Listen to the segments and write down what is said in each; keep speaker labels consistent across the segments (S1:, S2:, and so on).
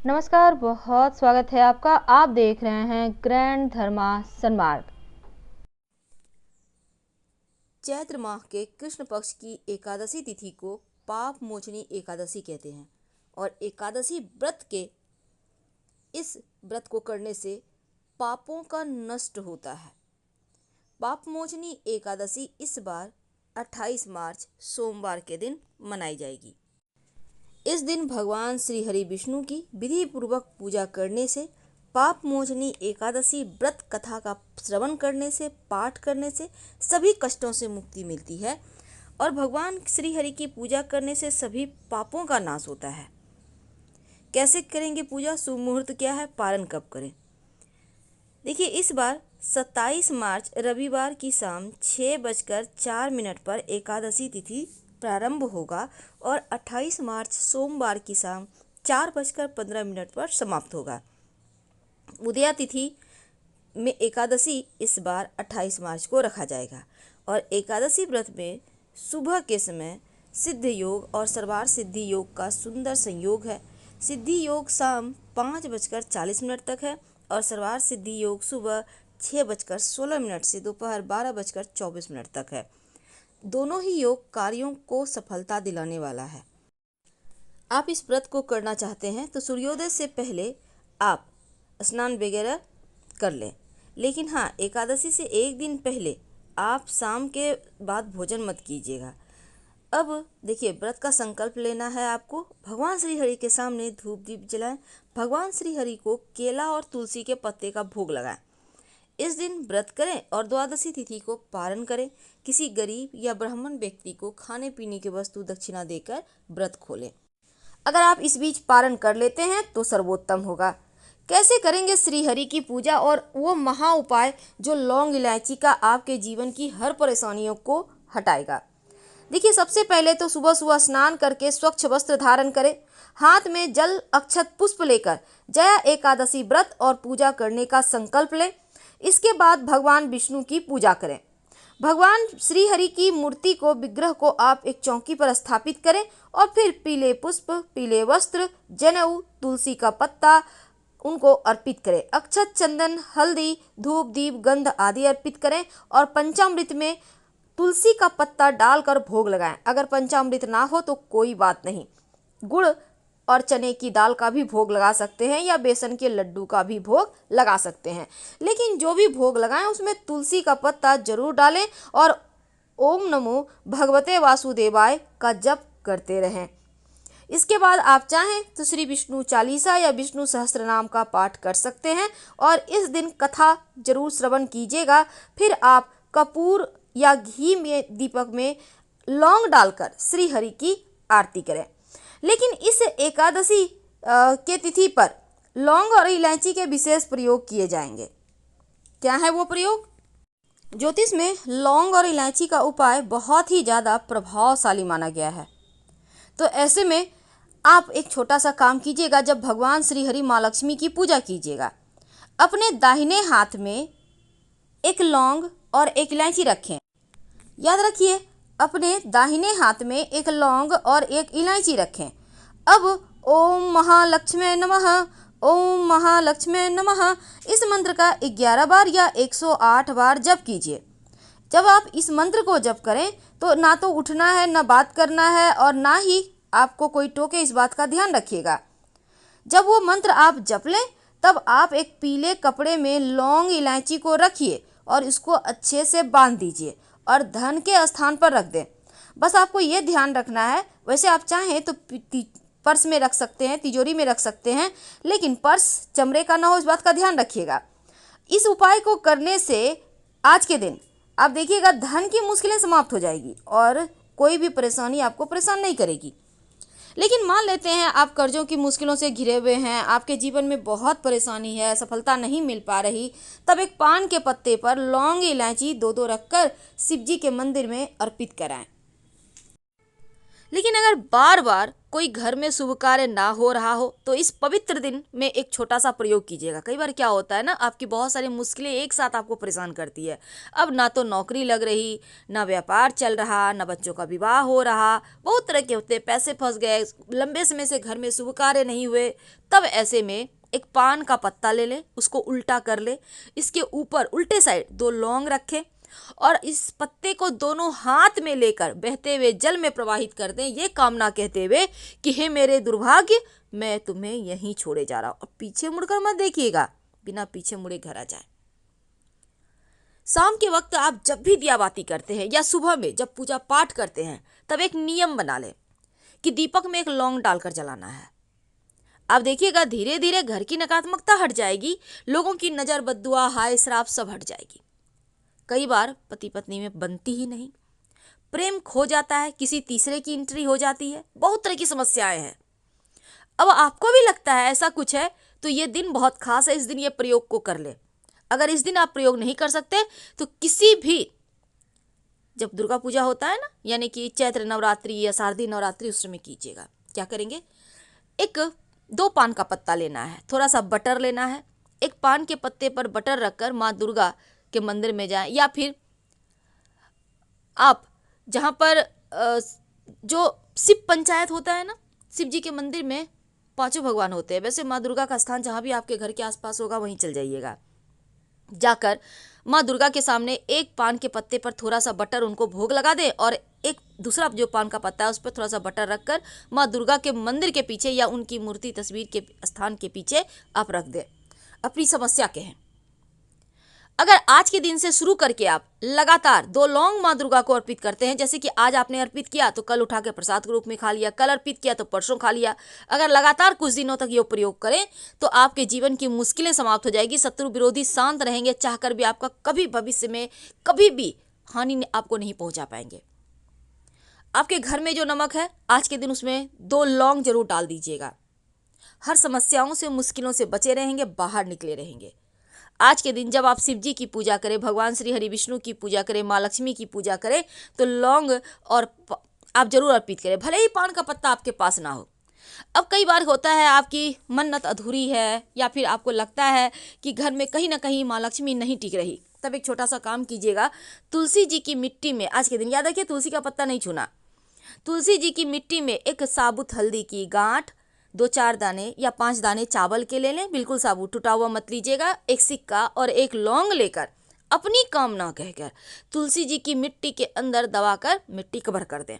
S1: नमस्कार, बहुत स्वागत है आपका। आप देख रहे हैं ग्रैंड धर्मा सन्मार्ग।
S2: चैत्र माह के कृष्ण पक्ष की एकादशी तिथि को पाप मोचनी एकादशी कहते हैं और एकादशी व्रत के इस व्रत को करने से पापों का नष्ट होता है। पाप मोचनी एकादशी इस बार 28 मार्च सोमवार के दिन मनाई जाएगी। इस दिन भगवान श्री हरि विष्णु की विधि पूर्वक पूजा करने से, पाप मोचनी एकादशी व्रत कथा का श्रवण करने से, पाठ करने से सभी कष्टों से मुक्ति मिलती है और भगवान श्री हरि की पूजा करने से सभी पापों का नाश होता है। कैसे करेंगे पूजा? शुभ मुहूर्त क्या है? पारण कब करें? देखिए, इस बार 27 मार्च रविवार की शाम 6:04 पर एकादशी तिथि प्रारंभ होगा और 28 मार्च सोमवार की शाम 4:15 पर समाप्त होगा। उदया तिथि में एकादशी इस बार 28 मार्च को रखा जाएगा और एकादशी व्रत में सुबह के समय सिद्ध योग और सर्वार्थ सिद्धि योग का सुंदर संयोग है। सिद्धि योग शाम 5:40 तक है और सर्वार्थ सिद्धि योग सुबह 6:16 से दोपहर 12:24 तक है। दोनों ही योग कार्यों को सफलता दिलाने वाला है। आप इस व्रत को करना चाहते हैं तो सूर्योदय से पहले आप स्नान वगैरह कर लें, लेकिन हाँ, एकादशी से एक दिन पहले आप शाम के बाद भोजन मत कीजिएगा। अब देखिए, व्रत का संकल्प लेना है आपको। भगवान श्री हरि के सामने धूप दीप जलाएं। भगवान श्री हरि को केला और तुलसी के पत्ते का भोग लगाएं। इस दिन व्रत करें और द्वादशी तिथि को पारण करें। किसी गरीब या ब्राह्मण व्यक्ति को खाने पीने की वस्तु दक्षिणा देकर व्रत खोलें। अगर आप इस बीच पारण कर लेते हैं तो सर्वोत्तम होगा। कैसे करेंगे श्री हरि की पूजा और वो महा उपाय जो लौंग इलायची का आपके जीवन की हर परेशानियों को हटाएगा? देखिए, सबसे पहले तो सुबह सुबह स्नान करके स्वच्छ वस्त्र धारण करें। हाथ में जल अक्षत पुष्प लेकर जया एकादशी व्रत और पूजा करने का संकल्प लें। इसके बाद भगवान विष्णु की पूजा करें। भगवान श्री हरि की मूर्ति को, विग्रह को आप एक चौकी पर स्थापित करें और फिर पीले पुष्प, पीले वस्त्र, जनेऊ, तुलसी का पत्ता उनको अर्पित करें। अक्षत, चंदन, हल्दी, धूप, दीप, गंध आदि अर्पित करें और पंचामृत में तुलसी का पत्ता डालकर भोग लगाएं। अगर पंचामृत ना हो तो कोई बात नहीं, गुड़ और चने की दाल का भी भोग लगा सकते हैं या बेसन के लड्डू का भी भोग लगा सकते हैं। लेकिन जो भी भोग लगाएं उसमें तुलसी का पत्ता जरूर डालें और ओम नमो भगवते वासुदेवाय का जप करते रहें। इसके बाद आप चाहें तो श्री विष्णु चालीसा या विष्णु सहस्त्रनाम का पाठ कर सकते हैं और इस दिन कथा जरूर श्रवण कीजिएगा। फिर आप कपूर या घी में दीपक में लौंग डालकर श्री हरि की आरती करें। लेकिन इस एकादशी के तिथि पर लौंग और इलायची के विशेष प्रयोग किए जाएंगे। क्या है वो प्रयोग? ज्योतिष में लौंग और इलायची का उपाय बहुत ही ज़्यादा प्रभावशाली माना गया है। तो ऐसे में आप एक छोटा सा काम कीजिएगा। जब भगवान श्री हरि माँ लक्ष्मी की पूजा कीजिएगा, अपने दाहिने हाथ में एक लौंग और एक इलायची रखें। याद रखिए, अपने दाहिने हाथ में एक लौंग और एक इलायची रखें। अब ओम महालक्ष्मी नमः, ओम महालक्ष्मी नमः इस मंत्र का 11 बार या 108 बार जप कीजिए। जब आप इस मंत्र को जप करें तो ना तो उठना है, ना बात करना है और ना ही आपको कोई टोके, इस बात का ध्यान रखिएगा। जब वो मंत्र आप जप लें तब आप एक पीले कपड़े में लौंग इलायची को रखिए और इसको अच्छे से बांध दीजिए और धन के स्थान पर रख दें। बस आपको ये ध्यान रखना है। वैसे आप चाहें तो पर्स में रख सकते हैं, तिजोरी में रख सकते हैं, लेकिन पर्स चमड़े का ना हो, इस बात का ध्यान रखिएगा। इस उपाय को करने से आज के दिन आप देखिएगा धन की मुश्किलें समाप्त हो जाएगी और कोई भी परेशानी आपको परेशान नहीं करेगी। लेकिन मान लेते हैं आप कर्जों की मुश्किलों से घिरे हुए हैं, आपके जीवन में बहुत परेशानी है, सफलता नहीं मिल पा रही, तब एक पान के पत्ते पर लौंग इलायची दो रखकर शिव जी के मंदिर में अर्पित कराएं। लेकिन अगर बार बार कोई घर में शुभ कार्य ना हो रहा हो तो इस पवित्र दिन में एक छोटा सा प्रयोग कीजिएगा। कई बार क्या होता है ना, आपकी बहुत सारी मुश्किलें एक साथ आपको परेशान करती है। अब ना तो नौकरी लग रही, ना व्यापार चल रहा, ना बच्चों का विवाह हो रहा, बहुत तरह के होते हैं, पैसे फंस गए, लंबे समय से घर में शुभ कार्य नहीं हुए। तब ऐसे में एक पान का पत्ता ले ले, उसको उल्टा कर ले, इसके ऊपर उल्टे साइड 2 लौंग रखें और इस पत्ते को दोनों हाथ में लेकर बहते हुए जल में प्रवाहित कर दें, ये कामना कहते हुए कि हे मेरे दुर्भाग्य, मैं तुम्हें यहीं छोड़े जा रहा हूं। और पीछे मुड़कर मत देखिएगा, बिना पीछे मुड़े घर आ जाए। शाम के वक्त आप जब भी दिया बाती करते हैं या सुबह में जब पूजा पाठ करते हैं, तब एक नियम बना लें कि दीपक में एक लौंग डालकर जलाना है। आप देखिएगा धीरे धीरे घर की नकारात्मकता हट जाएगी, लोगों की नजर, बद्दुआ, हाय, श्राप सब हट जाएगी। कई बार पति पत्नी में बनती ही नहीं, प्रेम खो जाता है, किसी तीसरे की एंट्री हो जाती है, बहुत तरह की समस्याएं हैं। अब आपको भी लगता है ऐसा कुछ है, तो ये दिन बहुत खास है, इस दिन ये प्रयोग को कर ले। अगर इस दिन आप प्रयोग नहीं कर सकते तो किसी भी, जब दुर्गा पूजा होता है ना, यानी कि चैत्र नवरात्रि या शारदीय नवरात्रि, उस समय कीजिएगा। क्या करेंगे, एक 2 पान का पत्ता लेना है, थोड़ा सा बटर लेना है, एक पान के पत्ते पर बटर रखकर माँ दुर्गा के मंदिर में जाएं, या फिर आप जहाँ पर जो शिव पंचायत होता है ना, शिव जी के मंदिर में 5 भगवान होते हैं, वैसे माँ दुर्गा का स्थान जहाँ भी आपके घर के आसपास होगा वहीं चल जाइएगा। जाकर माँ दुर्गा के सामने एक पान के पत्ते पर थोड़ा सा बटर उनको भोग लगा दे और एक दूसरा जो पान का पत्ता है उस पर थोड़ा सा बटर रखकर माँ दुर्गा के मंदिर के पीछे या उनकी मूर्ति तस्वीर के स्थान के पीछे आप रख दें। अपनी समस्या कहें। अगर आज के दिन से शुरू करके आप लगातार 2 लौंग माँ दुर्गा को अर्पित करते हैं, जैसे कि आज आपने अर्पित किया तो कल उठा के प्रसाद के रूप में खा लिया, कल अर्पित किया तो परसों खा लिया, अगर लगातार कुछ दिनों तक ये प्रयोग करें तो आपके जीवन की मुश्किलें समाप्त हो जाएगी, शत्रु विरोधी शांत रहेंगे, चाहकर भी आपका कभी भविष्य में कभी भी हानि आपको नहीं पहुंचा पाएंगे। आपके घर में जो नमक है, आज के दिन उसमें 2 लौंग जरूर डाल दीजिएगा। हर समस्याओं से, मुश्किलों से बचे रहेंगे, बाहर निकले रहेंगे। आज के दिन जब आप शिव जी की पूजा करें, भगवान श्री हरि विष्णु की पूजा करें, माँ लक्ष्मी की पूजा करें, तो लौंग और आप जरूर अर्पित करें, भले ही पान का पत्ता आपके पास ना हो। अब कई बार होता है आपकी मन्नत अधूरी है, या फिर आपको लगता है कि घर में कहीं ना कहीं माँ लक्ष्मी नहीं टिक रही, तब एक छोटा सा काम कीजिएगा। तुलसी जी की मिट्टी में आज के दिन, याद रखिए तुलसी का पत्ता नहीं छूना, तुलसी जी की मिट्टी में एक साबुत हल्दी की गांठ, 2-4 दाने या 5 दाने चावल के ले लें, बिल्कुल साबुत, टूटा हुआ मत लीजिएगा, एक सिक्का और एक लौंग लेकर अपनी कामना कहकर तुलसी जी की मिट्टी के अंदर दबाकर मिट्टी कवर कर दें।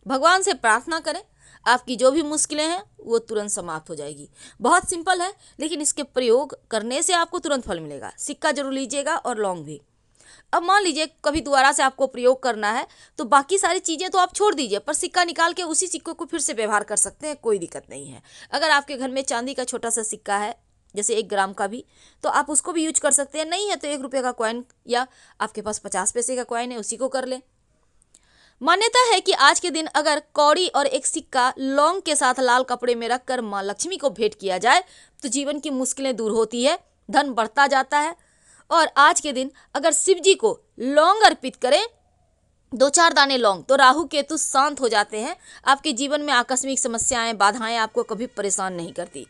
S2: भगवान से प्रार्थना करें, आपकी जो भी मुश्किलें हैं वो तुरंत समाप्त हो जाएगी। बहुत सिंपल है, लेकिन इसके प्रयोग करने से आपको तुरंत फल मिलेगा। सिक्का जरूर लीजिएगा और लौंग भी। अब मान लीजिए कभी दोबारा से आपको प्रयोग करना है तो बाकी सारी चीज़ें तो आप छोड़ दीजिए, पर सिक्का निकाल के उसी सिक्के को फिर से व्यवहार कर सकते हैं, कोई दिक्कत नहीं है। अगर आपके घर में चांदी का छोटा सा सिक्का है, जैसे 1 ग्राम का भी, तो आप उसको भी यूज कर सकते हैं। नहीं है तो 1 रुपये का कॉइन या आपके पास 50 पैसे का कॉइन है, उसी को कर लें। मान्यता है कि आज के दिन अगर कौड़ी और एक सिक्का लौंग के साथ लाल कपड़े में रखकर माँ लक्ष्मी को भेंट किया जाए तो जीवन की मुश्किलें दूर होती है, धन बढ़ता जाता है। और आज के दिन अगर शिव जी को लौंग अर्पित करें, 2-4 दाने लौंग, तो राहु केतु शांत हो जाते हैं। आपके जीवन में आकस्मिक समस्याएं, बाधाएं आपको कभी परेशान नहीं करती।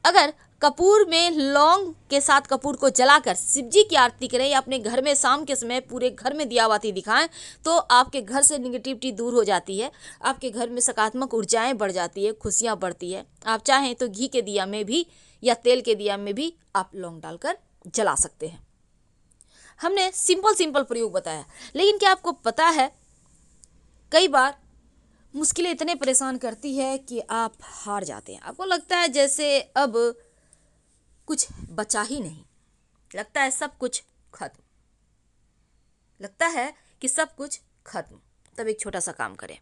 S2: अगर कपूर में लौंग के साथ कपूर को जलाकर शिव जी की आरती करें या अपने घर में शाम के समय पूरे घर में दिया बाती दिखाएं तो आपके घर से निगेटिविटी दूर हो जाती है, आपके घर में सकारात्मक ऊर्जाएं बढ़ जाती है, खुशियां बढ़ती है। आप चाहें तो घी के दिया में भी या तेल के दिया में भी आप लौंग डालकर जला सकते हैं। हमने सिंपल प्रयोग बताया, लेकिन क्या आपको पता है कई बार मुश्किलें इतने परेशान करती है कि आप हार जाते हैं। आपको लगता है जैसे अब कुछ बचा ही नहीं, लगता है सब कुछ खत्म, लगता है कि सब कुछ खत्म। तब एक छोटा सा काम करें,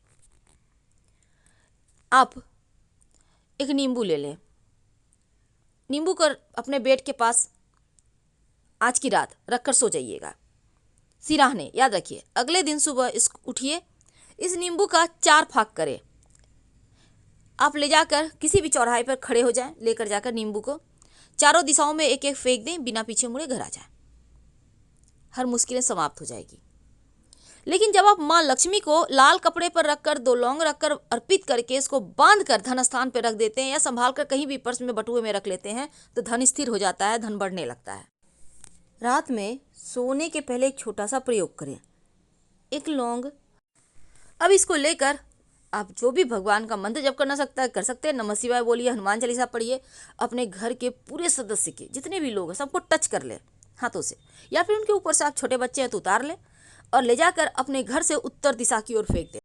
S2: आप एक नींबू ले लें, नींबू को अपने बेड के पास आज की रात रखकर सो जाइएगा। सिराहने याद रखिए, अगले दिन सुबह उठिए, इस नींबू का 4 फाक करें। आप ले जाकर किसी भी चौराहे पर खड़े हो जाएं, लेकर जाकर नींबू को चारों दिशाओं में एक एक फेंक दें, बिना पीछे मुड़े घर आ जाए। हर मुश्किलें समाप्त हो जाएगी। लेकिन जब आप माँ लक्ष्मी को लाल कपड़े पर रखकर 2 लौंग रखकर अर्पित करके इसको बांध कर धन स्थान पर रख देते हैं या संभाल कर कहीं भी पर्स में बटुए में रख लेते हैं तो धन स्थिर हो जाता है, धन बढ़ने लगता है। रात में सोने के पहले एक छोटा सा प्रयोग करें। 1 लौंग, अब इसको लेकर आप जो भी भगवान का मंत्र जप करना कर सकते हैं। नमः शिवाय बोलिए, हनुमान चालीसा पढ़िए। अपने घर के पूरे सदस्य के जितने भी लोग हैं सबको टच कर ले हाथों से, या फिर उनके ऊपर से आप छोटे बच्चे हैं तो उतार लें और ले जाकर अपने घर से उत्तर दिशा की ओर फेंक दें।